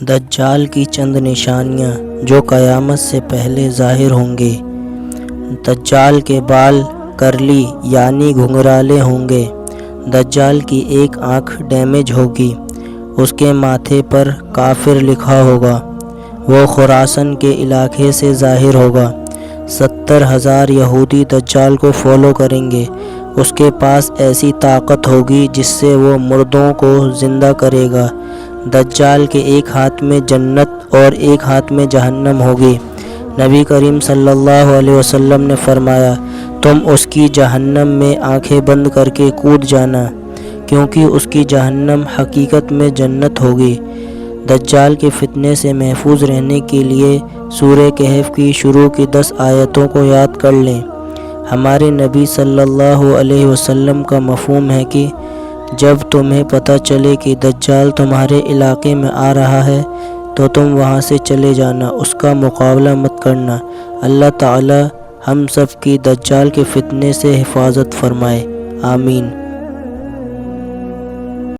دجال کی چند نشانیاں جو قیامت سے پہلے ظاہر ہوں گے۔ دجال کے بال کرلی یعنی گھنگرالے ہوں گے۔ دجال کی ایک آنکھ ڈیمیج ہوگی۔ اس کے ماتھے پر کافر لکھا ہوگا۔ وہ خراسان کے علاقے سے ظاہر ہوگا۔ 70,000 یہودی دجال کو فالو کریں گے۔ اس کے پاس ایسی طاقت ہوگی جس سے وہ مردوں کو زندہ کرے گا۔ دجال کے ایک ہاتھ میں جنت اور ایک ہاتھ میں جہنم ہوگی۔ نبی کریم صلی اللہ علیہ وسلم نے فرمایا، تم اس کی جہنم میں آنکھیں بند کر کے کود جانا، کیونکہ اس کی جہنم حقیقت میں جنت ہوگی۔ دجال کے فتنے سے محفوظ رہنے کے لیے سورہ کہف کی شروع کی 10 آیتوں کو یاد کر لیں۔ ہمارے نبی صلی اللہ علیہ وسلم کا مفہوم ہے کہ جب تمہیں پتہ چلے کہ دجال تمہارے علاقے میں آ رہا ہے تو تم وہاں سے چلے جانا، اس کا مقابلہ مت کرنا۔ اللہ تعالی ہم سب کی دجال کے فتنے سے حفاظت فرمائے، آمین۔